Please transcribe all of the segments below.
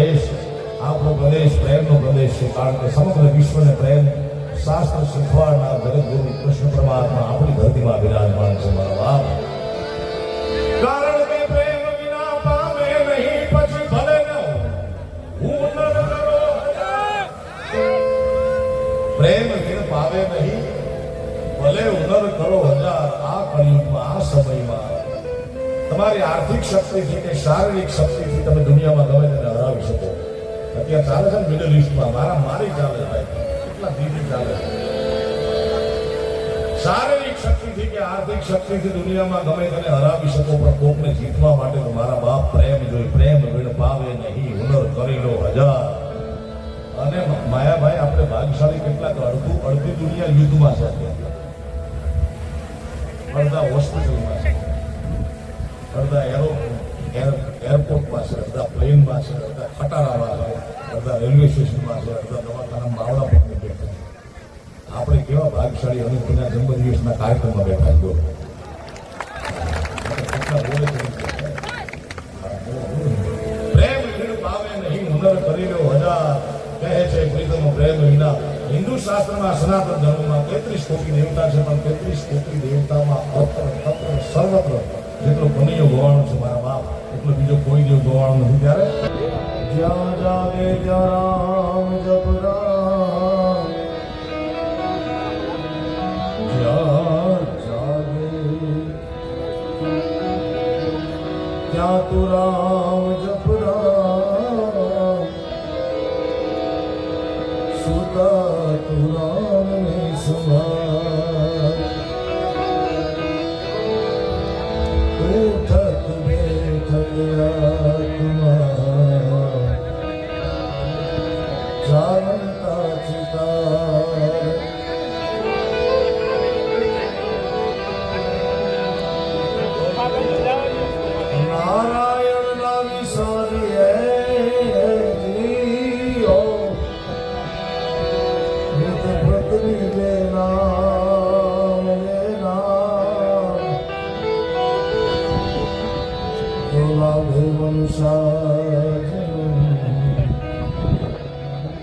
દેશ આપણો પ્રદેશ પ્રેમનો પ્રદેશ છે, કારણ કે સમગ્ર વિશ્વને પ્રેમ શાસ્ત્ર શીખવાડનાર જગતગુરુ કૃષ્ણ પરમાત્મા આપણી ધરતીમાં વિરાજમાન છે મારા બાપ. કારણ કે પ્રેમ વિના પામે નહીં, પછી ભલે ન હું ન કરો. પ્રેમ વિન પાવે નહીં, ભલે ઉનર કરો હજાર. આ કળિયુગમાં, આ સમયમાં તમારી આર્થિક શક્તિથી કે શારીરિક શક્તિથી તમે દુનિયામાં ગમે તેને હરાવી શકો. અત્યારે ચાલે છે ને મિડલ ઇસ્ટમાં, મારી ચાલે છે ભાઈ, કેટલા દીદી ચાલે છે. શારીરિક શક્તિથી કે આર્થિક શક્તિથી દુનિયામાં ગમે તેને હરાવી શકો, પણ કોકને જીતવા માટે તો મારા બાપ પ્રેમ જોઈ. પ્રેમ વિણ પાવે નહીં, હુનર કરી લો હજાર. અને માયાભાઈ, આપણે ભાગશાળી કેટલાક અડધી દુનિયા યુદ્ધમાં છે, અડધા હોસ્પિટલમાં છે, અડધા એરપોર્ટમાં છે, અડધા પ્લેનમાં છે, અડધા ખટારામાં છે, અડધા રેલવે સ્ટેશનમાં છે, અડધા દવાખાના માવડા પર બેઠા. આપણે કેવા ભાગશાળી અનુભવના જન્મદિવસના કાર્યક્રમમાં બેઠા છો. પ્રેમ વિણ પાવે નહીં, હુનર કરી લો હજાર. કહે છે પ્રીતમ પ્રેમ વિના. હિન્દુ શાસ્ત્રમાં સનાતન ધર્મમાં 33 કોટી દેવતા છે, પણ 33 કોટી દેવતામાં સર્વત્ર જેટલો કનૈયો ગોવાણો છે મારા બાપ, એટલો બીજો કોઈ દેવ ગોવાણો નથી. ત્યારે જ્યાં જાગે ત્યાં રામ જપ રામ, જ્યાં જાગે ત્યાં તું રામ જપ રામ, સુતા તું રામ ને સંભાળ. ઉઠત બેઠત આત્મા જાણતા ચિતાર. નારાયણ ના વિસારી જીઓ, નિત પત્ની લે નામ, લે નામ. લાભે વંશાજન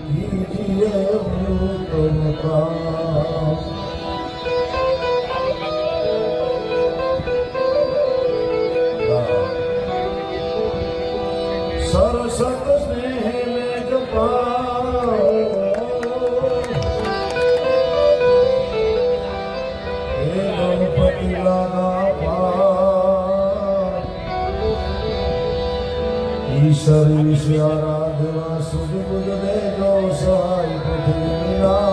કીજીએ અમૃતમ કામ. સરસત સ્નેહ મેં જપા, હે ગણપતિ લાગા પા. ઈશ્વર વિશે આરાધના સુધ બુધ દેજો સહાય પૃથ્વી ના.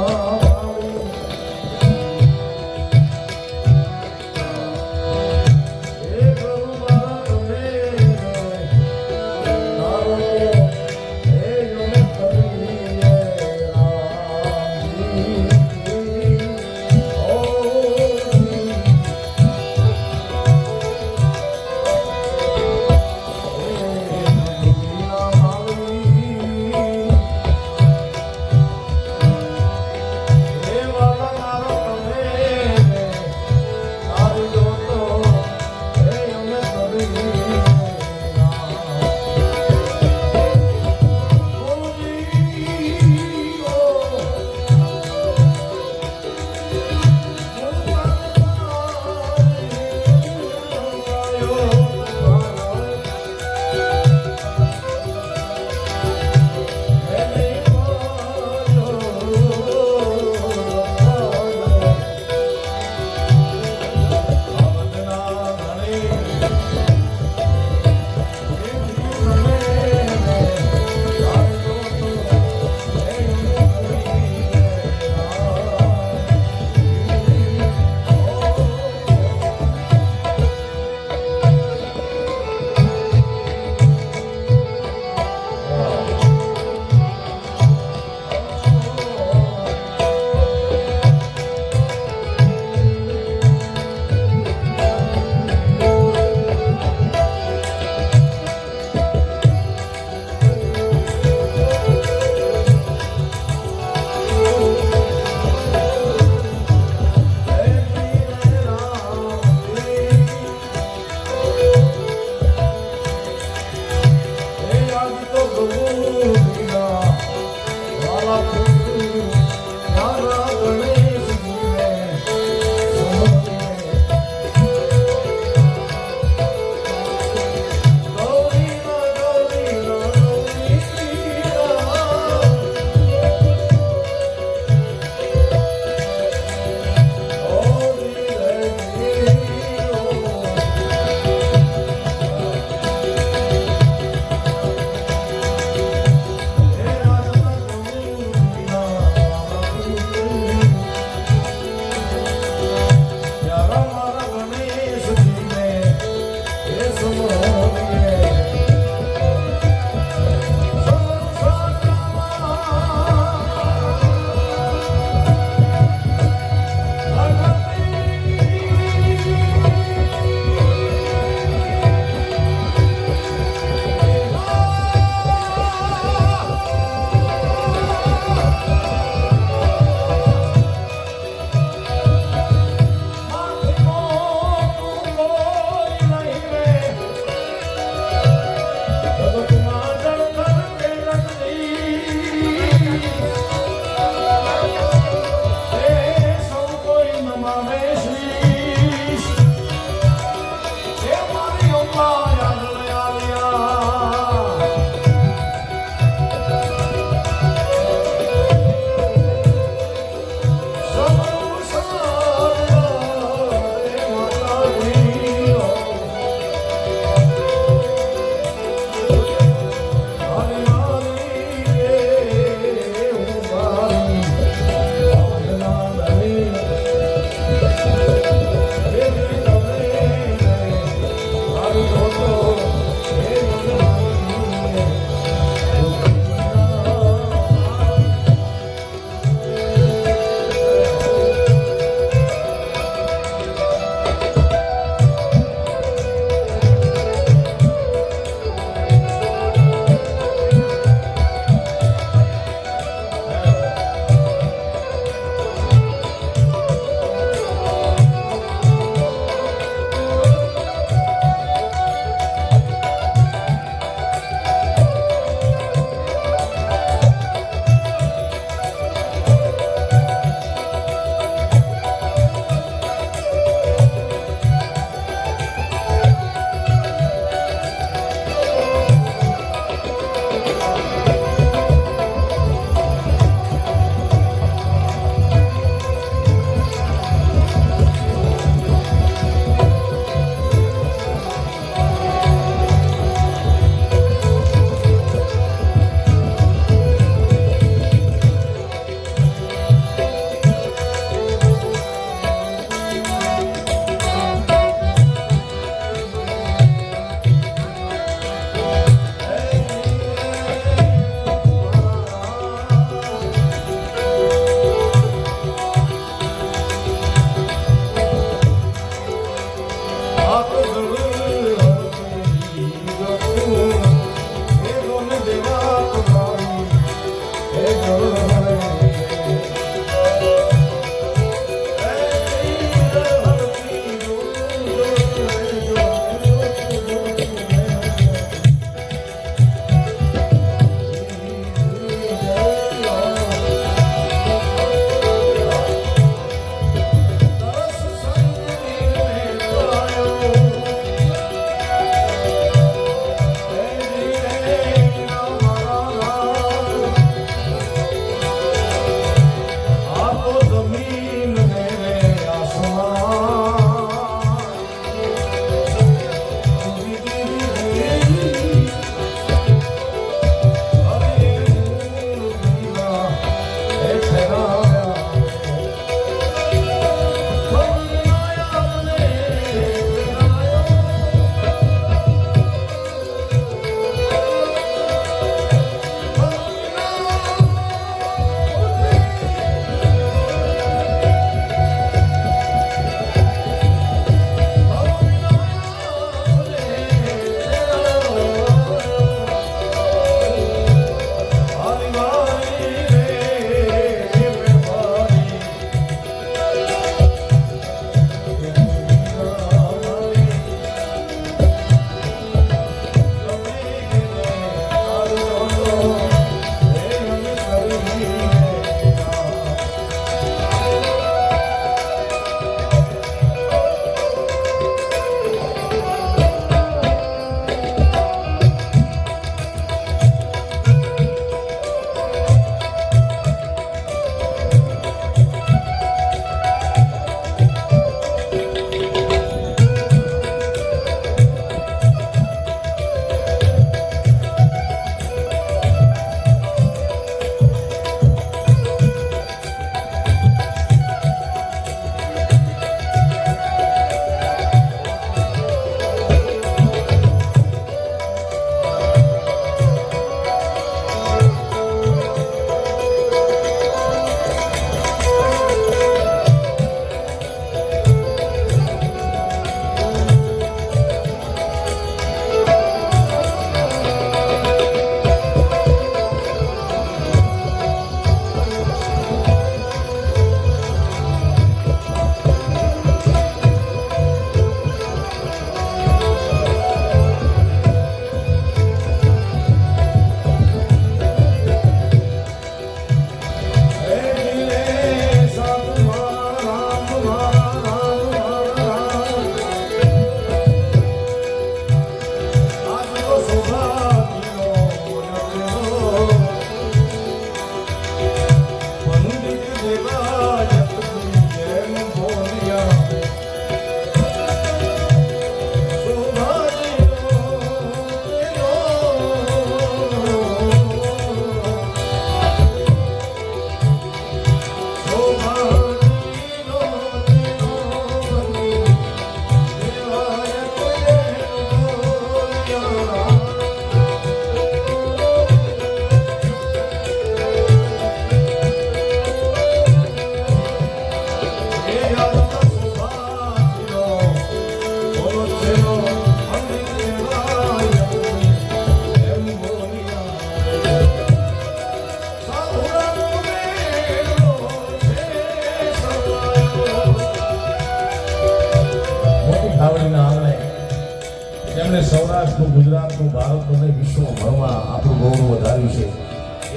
સૌરાષ્ટ્રનું, ગુજરાતનું, ભારતનું અને વિશ્વભરમાં આપણું ગૌરવ વધાર્યું છે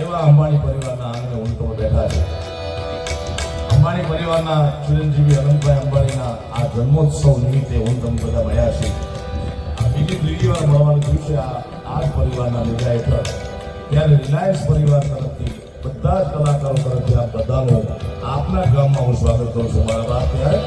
એવા અંબાણી પરિવારના આંગણે ઉલટો બેઠા છે. અંબાણી પરિવારના ચિરંજીવી અનંતભાઈ અંબાણીના આ જન્મોત્સવ નિમિત્તે હું તમે બધા મળ્યા છે. આ ત્રીજી વાર મળવાનું થયું છે આ જ પરિવારના નેજા હેઠળ. ત્યારે રિલાયન્સ પરિવાર તરફથી બધા જ કલાકારો તરફથી આ બધાનું આપના ગામમાં હું સ્વાગત કરું છું. મારા બાપ ત્યારે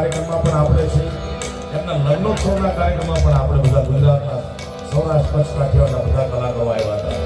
કાર્યક્રમમાં પણ આપણે છે, એમના લગ્નોત્સવના કાર્યક્રમમાં પણ આપણે બધા ગુજરાતના સૌરાષ્ટ્ર કચ્છ કાઠિયાવાડના બધા કલાકારો આવ્યા હતા.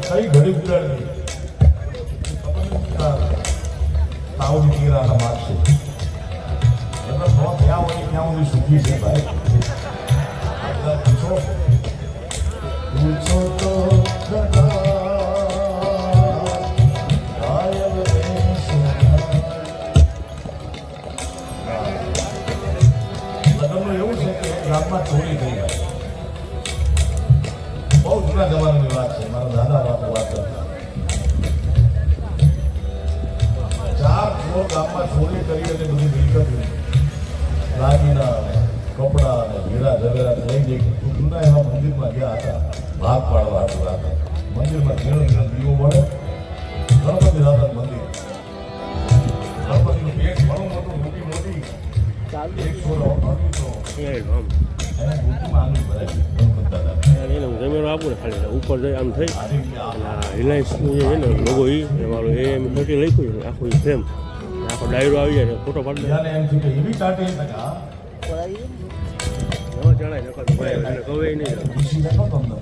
કઈ ઘડી ઉડાડી તાવની કીરાના મારશે એટલે તો ત્યાં હોય ત્યાં સુધી સુખી છે ભાઈ. પૂછો પૂછો તો લગ્નનું એવું છે કે ગામમાં ચોરી થઈ જાય. બહુ જૂના જમાનાની વાત છે. મારા દાદા બાપુ વાત કરતા 4 ચોર ગામમાં ચોરી કરી અને બધી મિલકત દાગીના કપડા અને હીરા ઝવેરાત લઈ જઈ જૂના એવા મંદિરમાં ગયા હતા ભાગ પાડવા હતા. મંદિરમાં ઝીણો ઝીણો દીવો મળે. ગણપતિ દાદા મંદિર ગણપતિનું પેટ ઘણું મોટું મોટી મોટી 100 એને ગુટમાં આનું ભરાય એને હું કેમેરો આપું ને ખાલી ઉપર જઈ આમ થઈ રિલાયન્સનું જે છે ને લોગો એમાં AM30 લખ્યું છે આખું ફ્રેમ આખો ડાયરો આવી જાય ફોટો પાડી દે એમ છે કે એવી કાઢી ટકા જણાય નકર કવે નહીં ખુશી દેખો તમને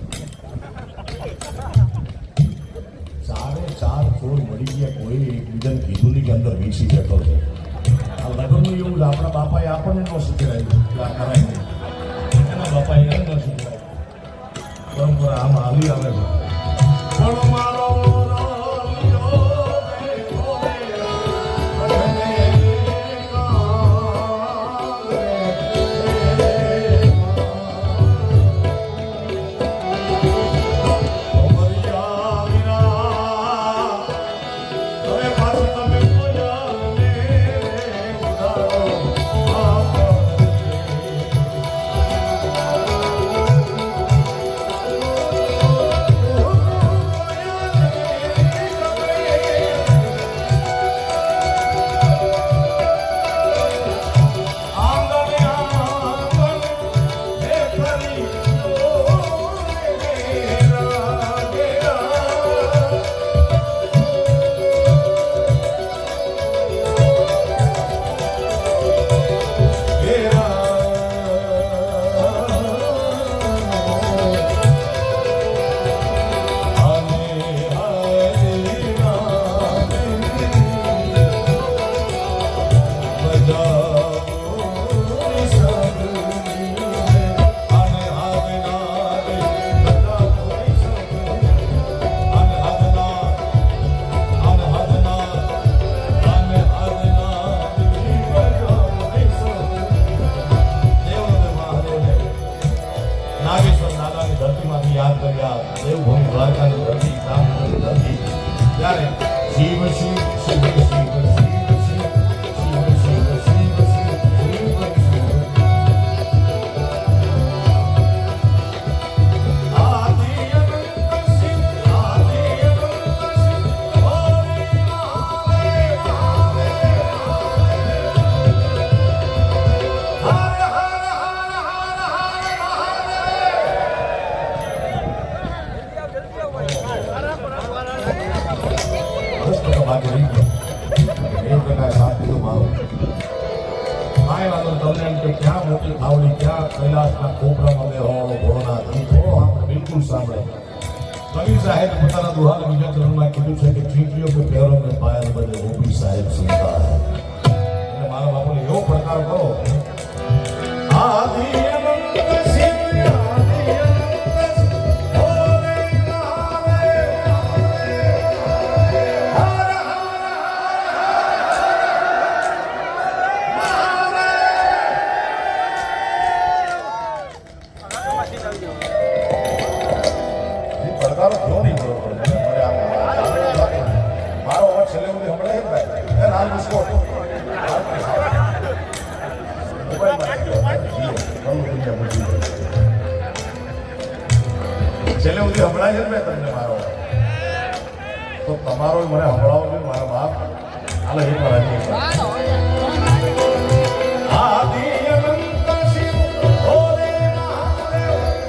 4.5 ચોર મળી ગયા. કોઈ એકબીજાને કીધું નહીં કે અંદર વીસી બેઠો છે. આ લગ્નનું એવું જ આપણા બાપાએ આપણને ન શીખવાડ્યું કે આ કરાય નહીં. એના બાપાએ એને ન શીખવાડ્યું. પરંપરા આમ હાલી આવે છે. પણ મારો યાદ કર્યા દેવભૂમિ દ્વારકાની ધરતી રામની ધરતી ત્યારે શિવ શિવ શિવ શિવ શિવ क्या मोटी भावनी क्या कैलाशना खोपराમાં બેહવાનો ભોળના ગીતો આપણે બિલકુલ સાંભળે. કવિ સાહેબ પોતાના દુહાના બીજા ચરણમાં કીધું છે કે ચીંટીઓ કે પેરો में पायल बजे वो भी साहेब सुनता है. એટલે મારા બાપુને એવો પ્રકાર કરો આદિ અનંત શિવ આદિ અનંત ઓરે નારે ધોની બરોબર મને મારો અવાજ છેલ્લે સુધી સંભળાય છે ભાઈ એ લાલ બિસ્કોટ છેલ્લે સુધી સંભળાય છે ને તમને મારો તો તમારો મને સંભળાવો છે મારા બાપ હાલો એક વાર આદિ અનંત શિવ ભોલે મહાદેવ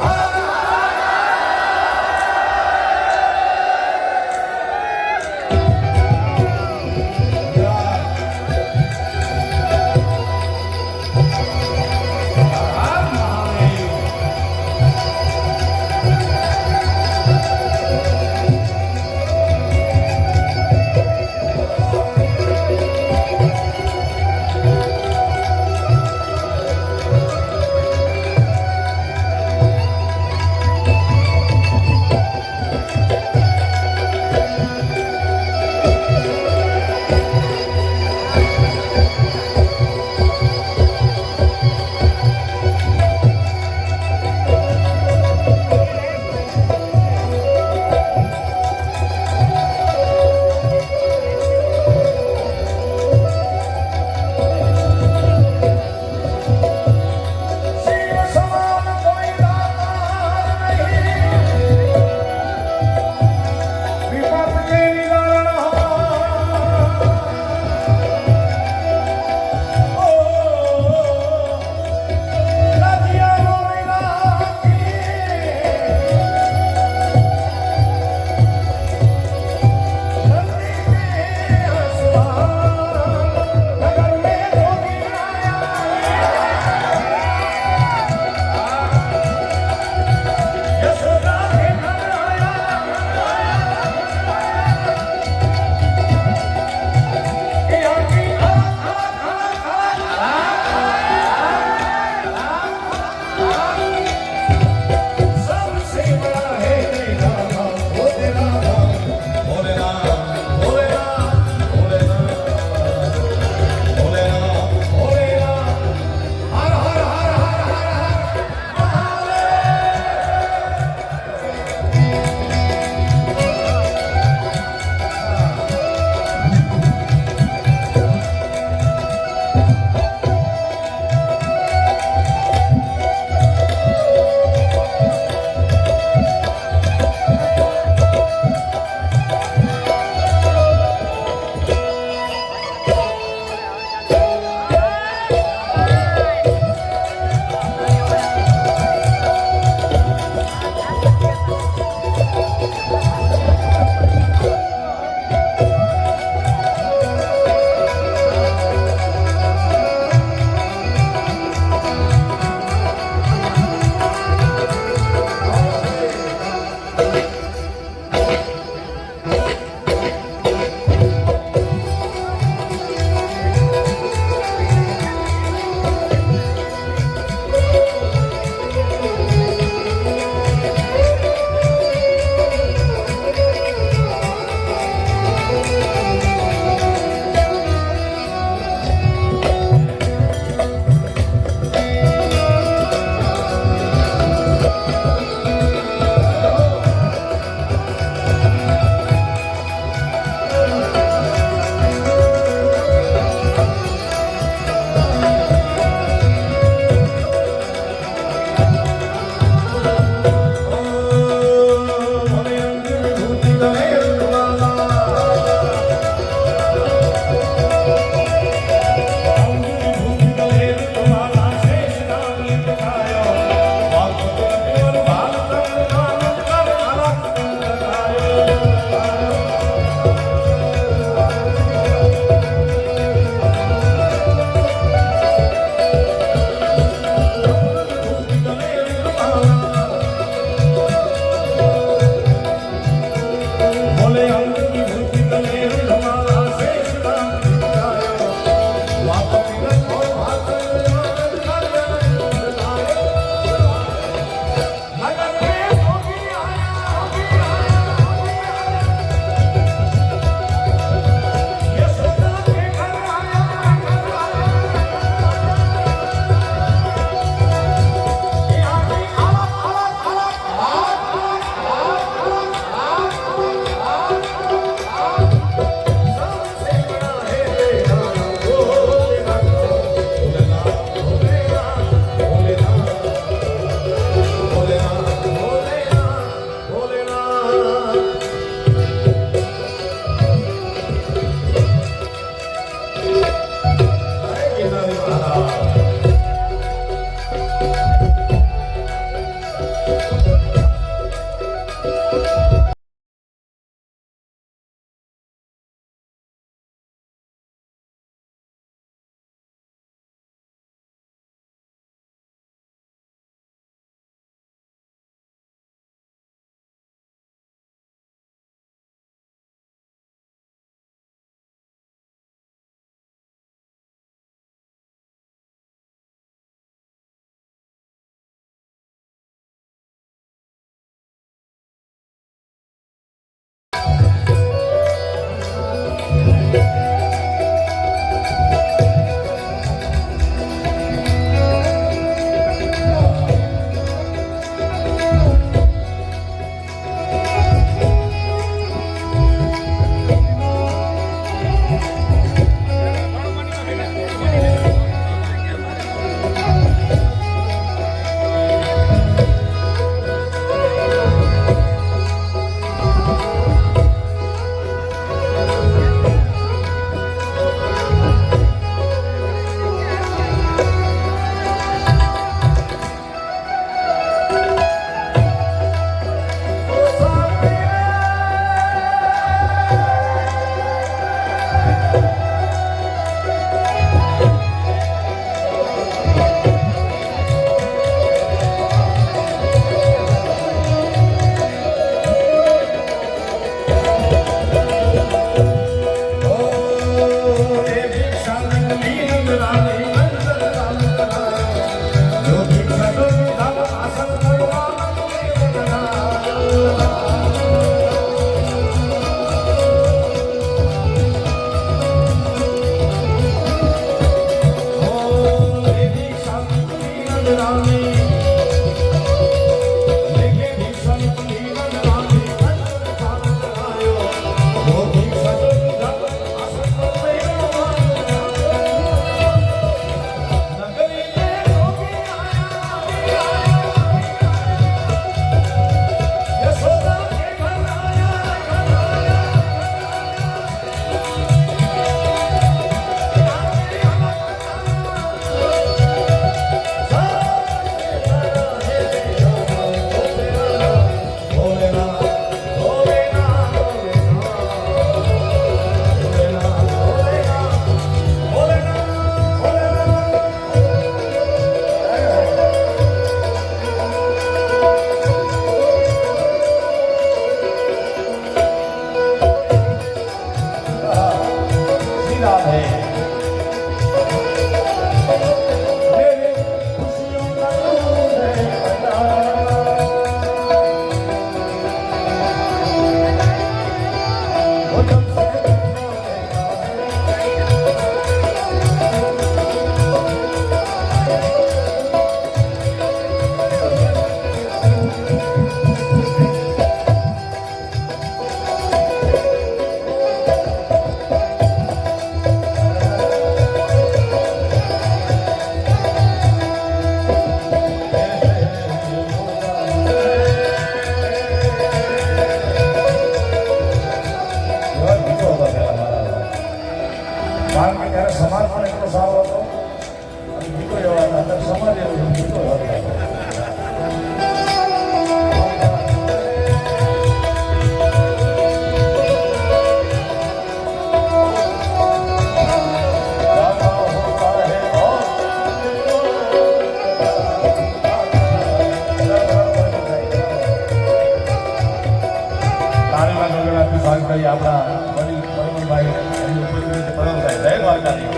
તાળીઓથી સ્વાગત કરીએ આપણા વડીલ પરમભાઈ એમની ઉપસ્થિતિ પરમભાઈ જય દ્વારકાધીશ.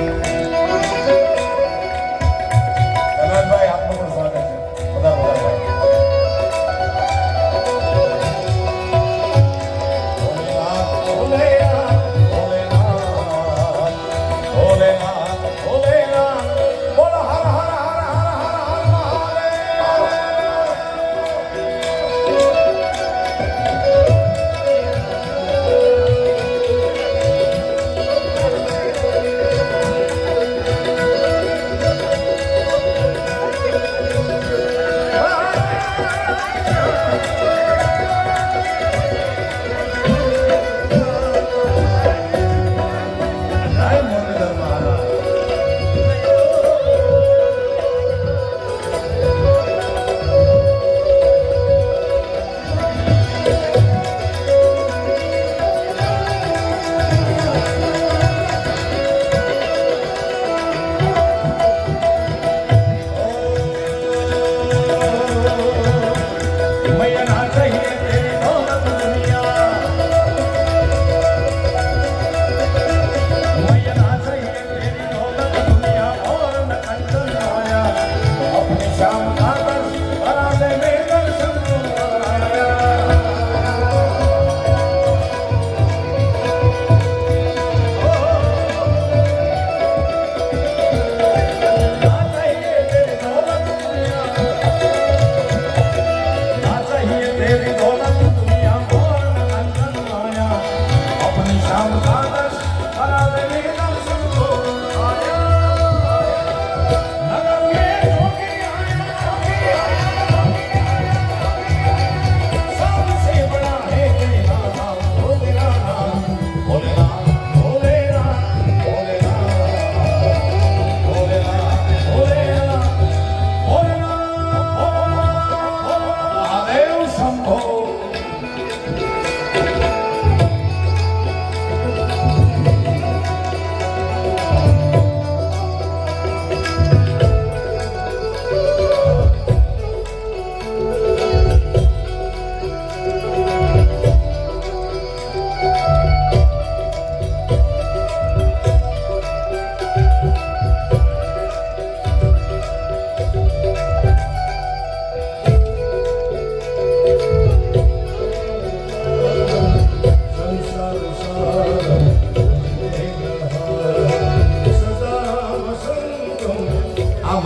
કનકભાઈ આપનું પણ સ્વાગત છે. બધા ભાઈ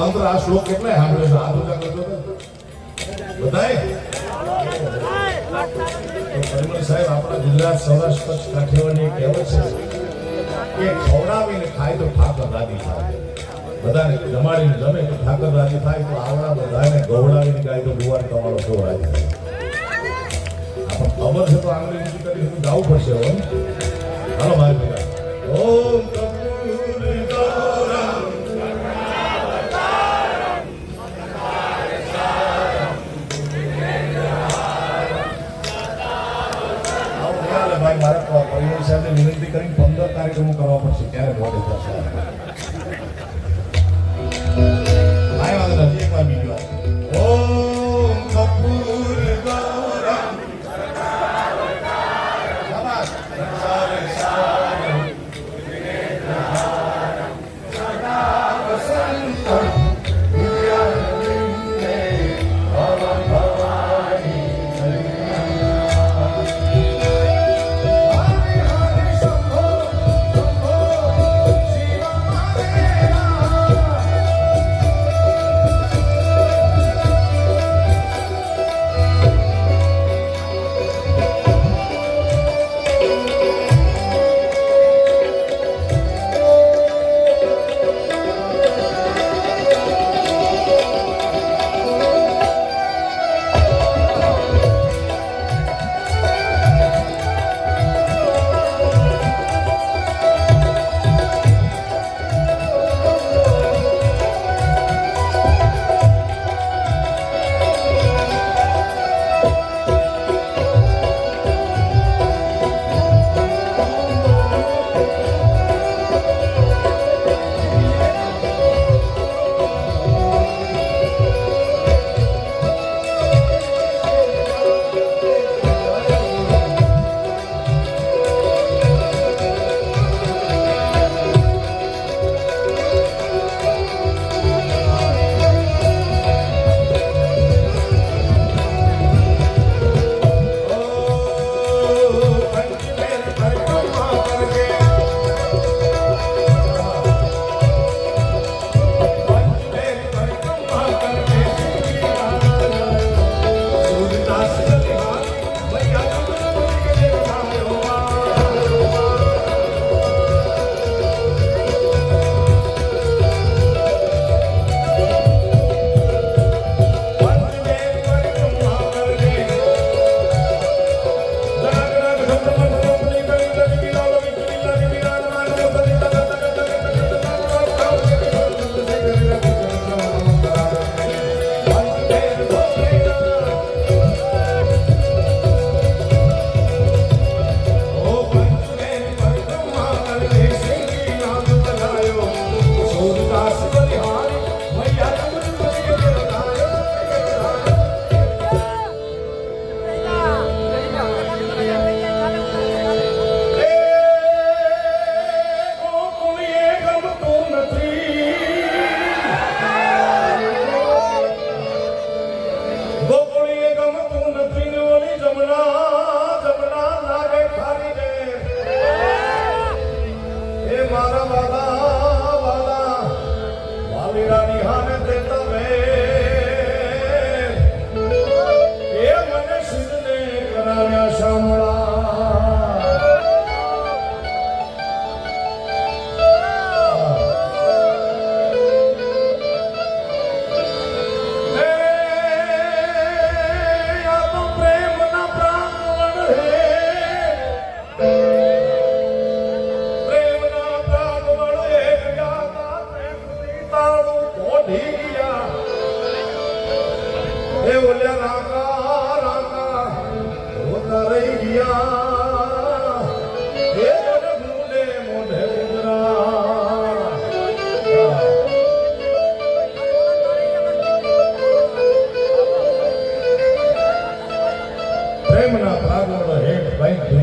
મંત્ર આ શ્લોક કેટલાય સાંભળ્યો છે આ બધા કરતો બધાય પરિમલ સાહેબ આપણા ગુજરાત સૌરાષ્ટ્ર કચ્છ કાઠિયાવાડની કહેવત છે કે ખવડાવીને ખાય તો ઠાકર રાજી થાય બધાને જમાડીને જમે તો ઠાકર રાજી થાય તો આવડા બધાને ગવડાવીને ગાય તો ગુવાર તમારો કેવો રાજી થાય આપણને ખબર છે તો આંગળી ઊંચી કરી ગાવું પડશે હવે હાલો મારી ભેગા ઓમ મારા પરિવાર સાહેબને વિનંતી કરીને 15 કાર્યક્રમો કરવા પડશે ત્યારે મોડે થશે. કાંઈ વાંધો નથી એકવાર બીજી વાર ઓમ કપૂર ગૌરમ શાબાશ સારે સારે સદા વસંત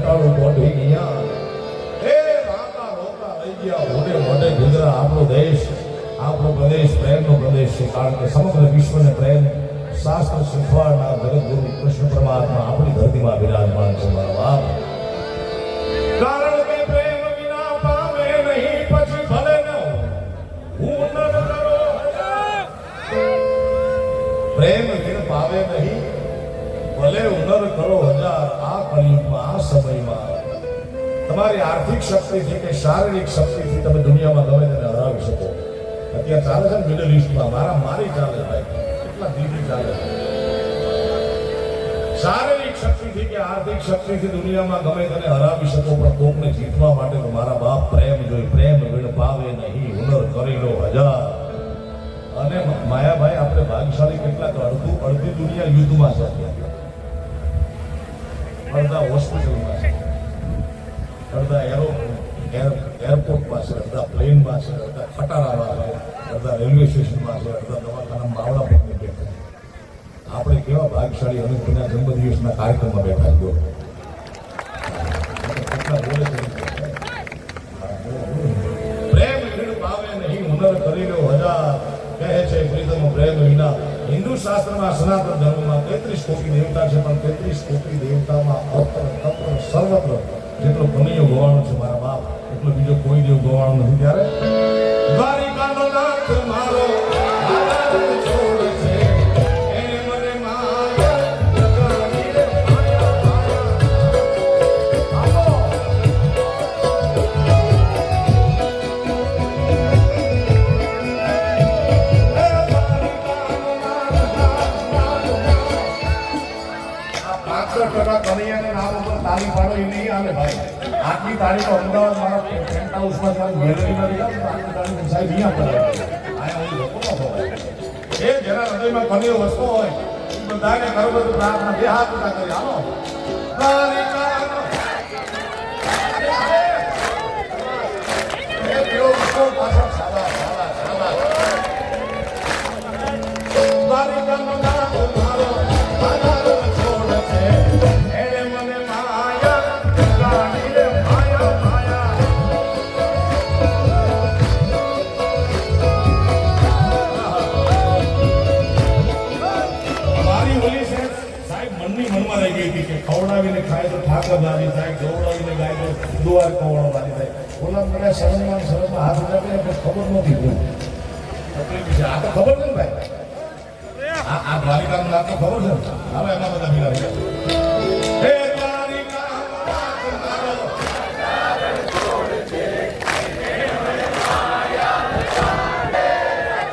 ઘટાડું મોઢી ગયા એ રાતા રોતા લઈ ગયા મોઢે મોઢે ગુજરાત આપણો દેશ આપણો પ્રદેશ પ્રેમનો પ્રદેશ છે કારણ કે સમગ્ર વિશ્વને પ્રેમ શાસ્ત્ર શીખવાડનાર જગતગુરુ કૃષ્ણ પરમાત્મા આપણી ધરતીમાં વિરાજમાન છે મારા બાપ કારણ કે પ્રેમ વિના પામે નહીં પછી ભલે ન હું ન કરો પ્રેમ વિન પાવે નહીં ભલે ઉનર કરો હજાર આ કળિયુગમાં આ સમયમાં તમારી આર્થિક શક્તિથી કે શારીરિક શક્તિથી તમે દુનિયામાં ગમે તેને હરાવી શકો અત્યારે ચાલે છે ને મિડલ ઈસ્ટમાં મારી ચાલે ભાઈ કેટલા દિલથી ચાલે શારીરિક શક્તિથી કે આર્થિક શક્તિથી દુનિયામાં ગમે તેને હરાવી શકો પણ કોકને જીતવા માટે તો મારા બાપ પ્રેમ જોઈ પ્રેમ વિણ પાવે નહીં હુનર કરી લો હજાર અને માયાભાઈ આપણે ભાગ્યશાળી કેટલાક અડધી દુનિયા યુદ્ધમાં છે અડધા હોસ્પિટલમાં છે અડધા એરપોર્ટમાં છે અડધા પ્લેનમાં છે અડધા ખટારામાં છે અડધા રેલવે સ્ટેશનમાં છે અડધા દવાખાના માવડા પર બેઠા આપણે કેવા ભાગ્યશાળી અનુભવના જન્મદિવસના કાર્યક્રમમાં બેઠા જો કેટલા બોલે છે પ્રેમ વિણ પાવે નહીં હુનર કરી લો હજાર કહે છે પ્રીતમ પ્રેમ વિના હિન્દુ શાસ્ત્રમાં સનાતન ધર્મમાં 33 કોટી દેવતા છે પણ 33 કોટી દેવતામાં અત્ર તત્ર સર્વત્ર જેટલો કનૈયો ગોવાણો છે મારા બાપ એટલો બીજો કોઈ દેવ ગોવાણો નથી ત્યારે દ્વારિકાનો નાથ મારો છોડ છે એને મને માયા જગાડી રે માયા માયા કનૈયાને નામ ઉપર તાળી પાડો એ નહીં આવે ભાઈ આટલી તાળી તો અમદાવાદ મારા ટેન્ટ હાઉસમાં જ્યારે ગેલેરીમાં ગયા તો આટલી તાળી સાહેબ અહીંયા પડે આયા હું લોકો ન હોય એ જેના હૃદયમાં કનૈયો વસતો હોય એ બધાને કરો બધું પ્રાર્થના બે હાથ ઊંચા કરી હાલો પાછળ સાદા સાદા સાદા દ્વારિકાનો નાથ મારો ખવડાવીને ખાય તો ઠાકર દાદી થાય જોવડાવીને ગાય તો દુવાર કવડો દાદી થાય ઓલા મને શરમમાં હાથ ઉઠાવે ખબર નથી કોઈ તકલીફ છે આ તો ખબર છે ને ભાઈ આ દ્વારિકાનું નામ તો ખબર છે હવે એમાં બધા ભેગા થઈ ગયા હે દ્વારિકા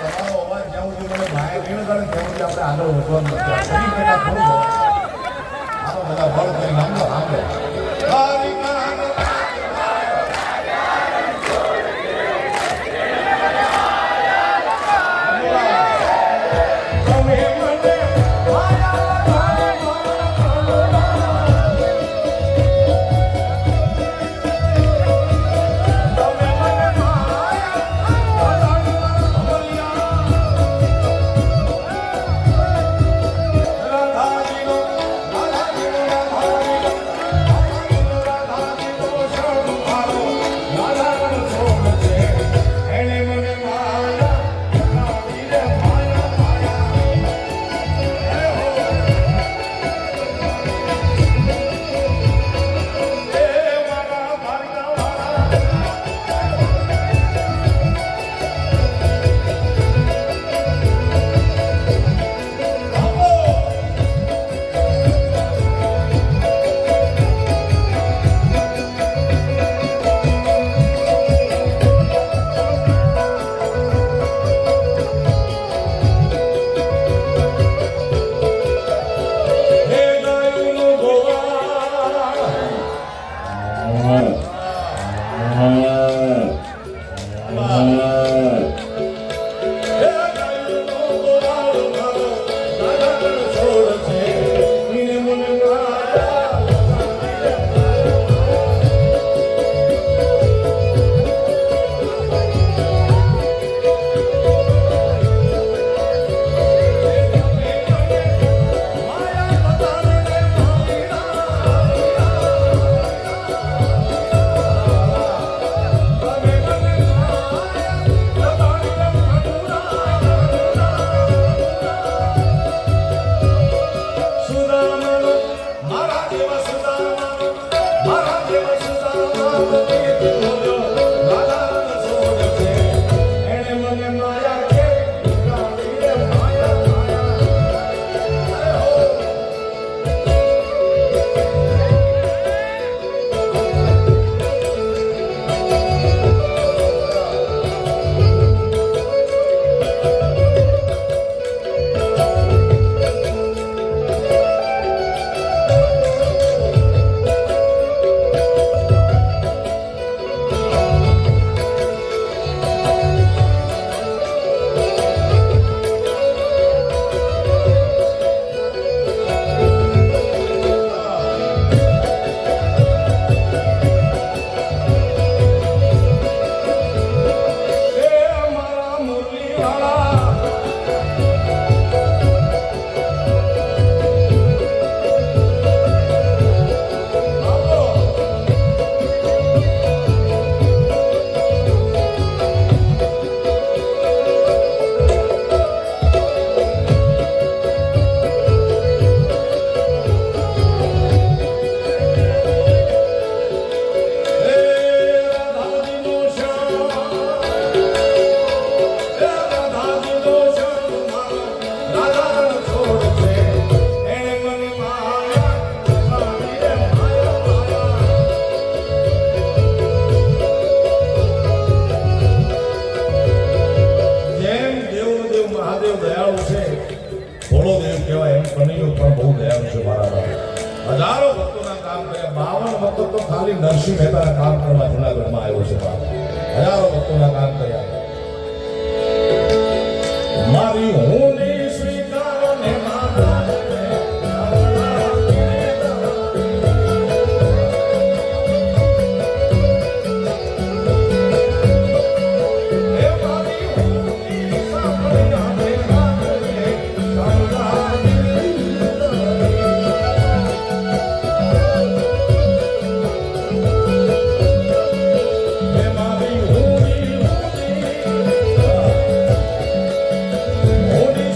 તમારો અવાજ જ્યાં સુધી મને બહાર નીકળે ત્યાં સુધી આપણે આગળ વધવાનું નથી બધા બળ કરી નામનો આંબે હજારો ભક્તોના કામ કર્યા 52 ભક્તો તો ખાલી નરસિંહ મહેતાના કામ કરવા જુનાગઢમાં આવ્યો છે હજારો ભક્તોના કામ કર્યા મારી હું સ્વીકારો ને માતા Holy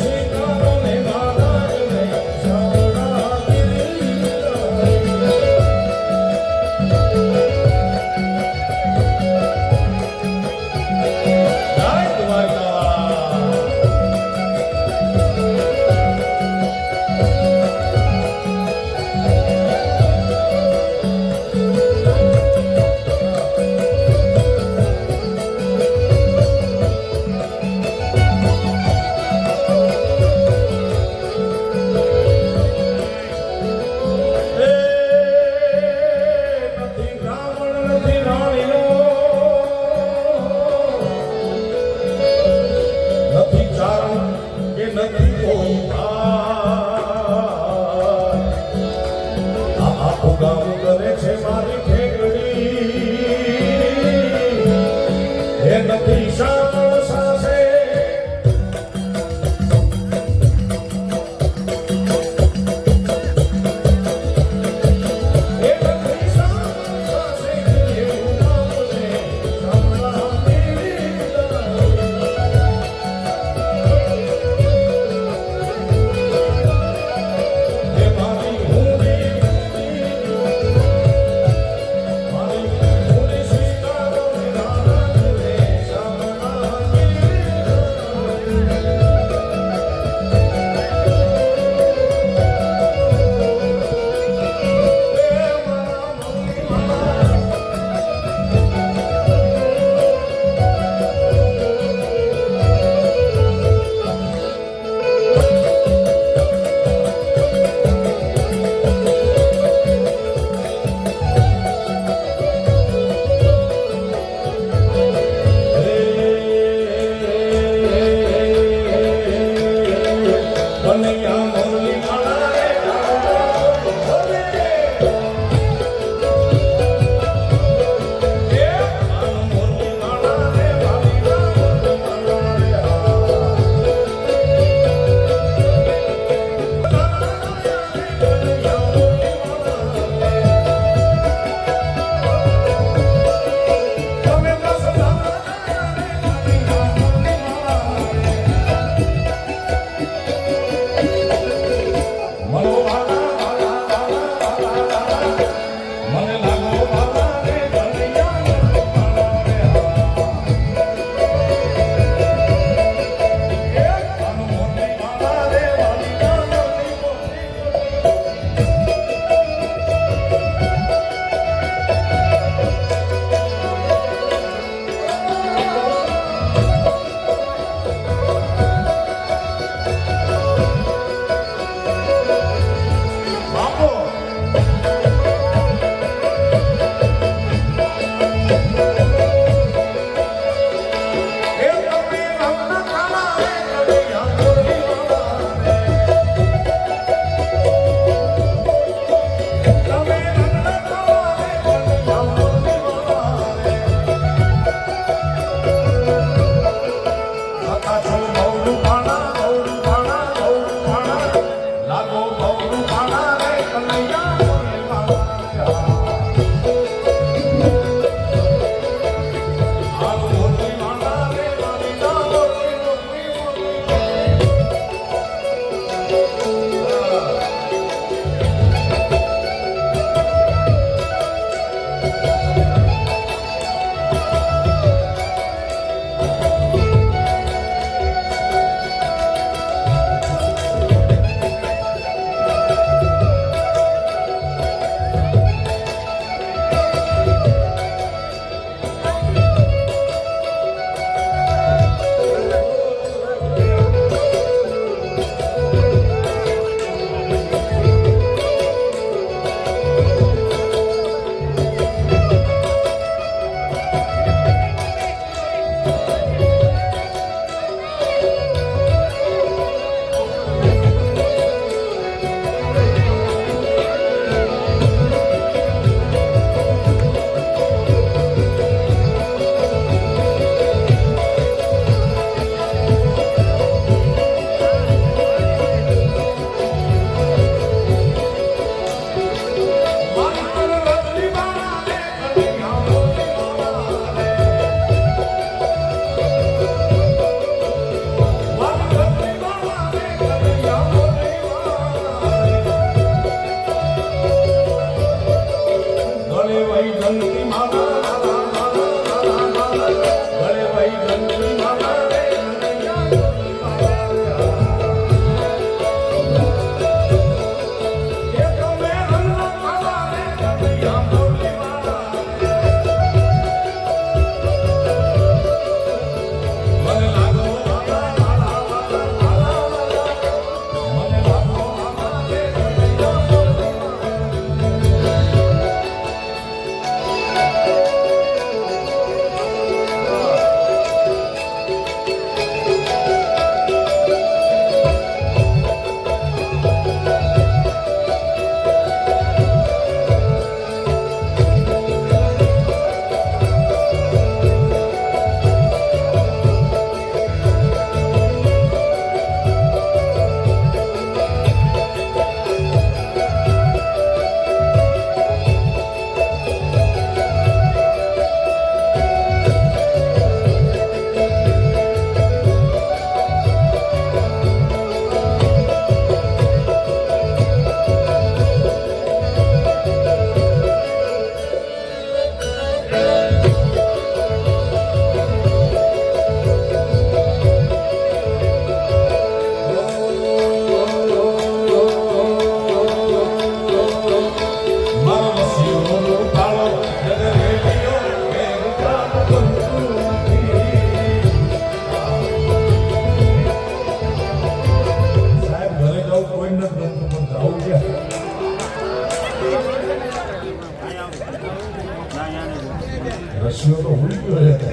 રશિયો તો ભૂલી ગયો છે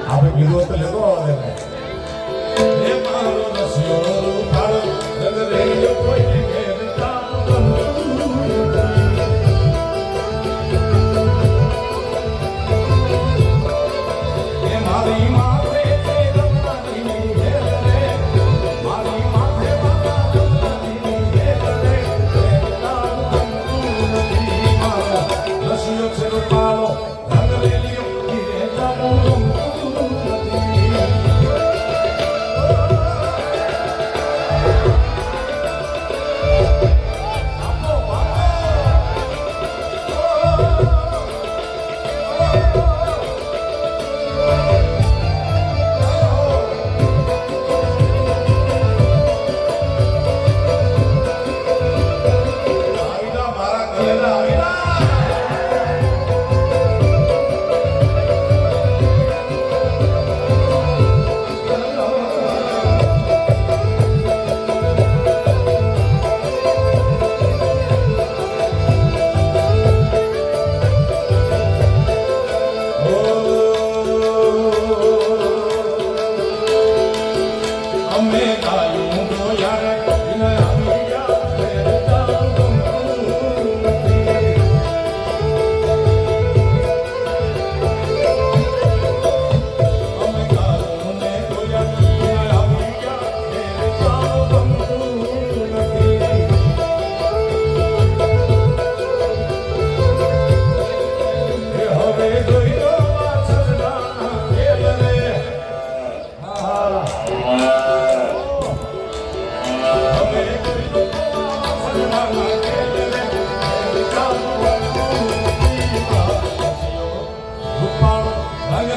આપણે કીધું તો લેતો આવે એ મારો રશિયો ફાળો નગરે કોઈ મારી માથે મારી માથે રશિયો છે પાલો રંગ લેલિયો ધીરે જાવું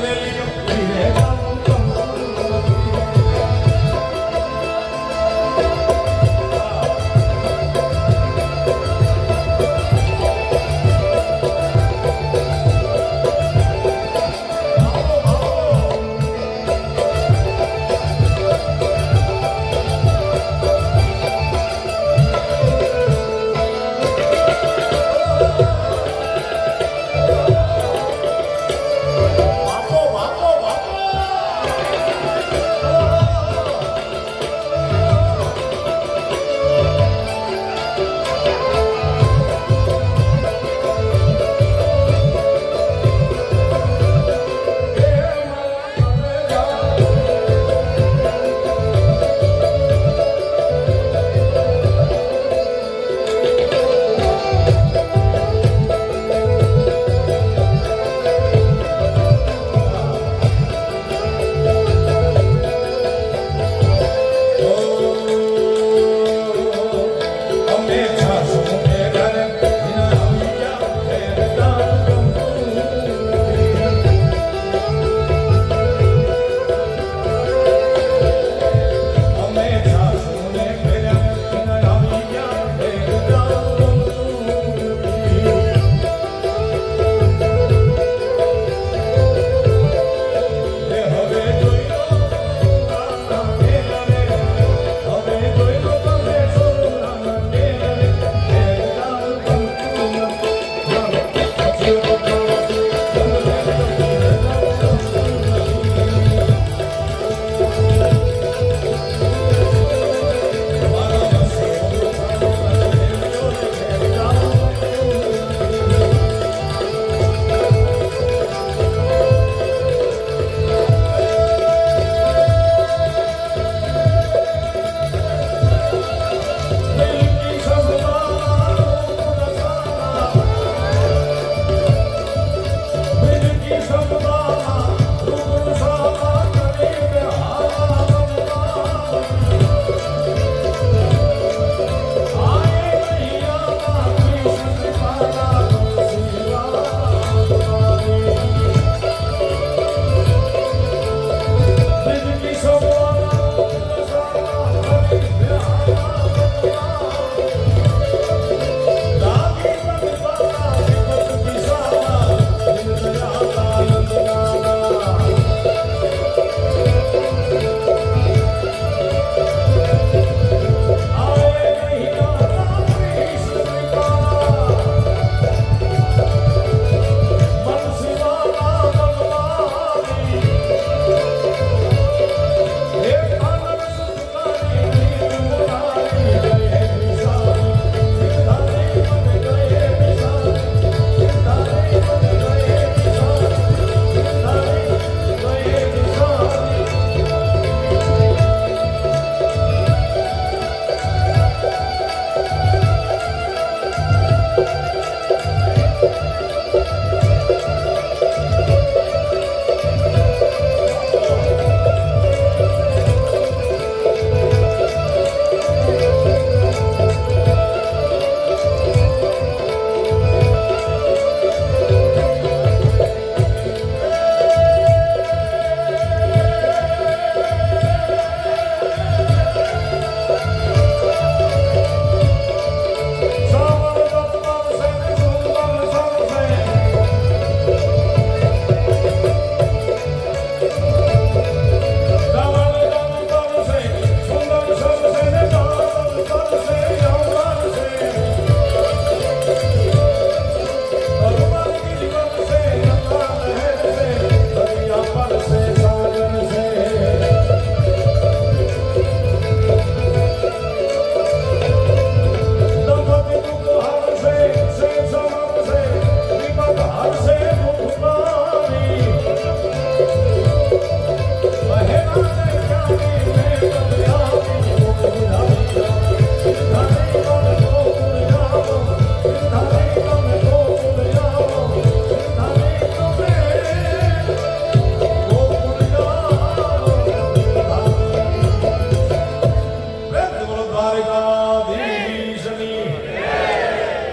હવેલી ફરી રે જાવ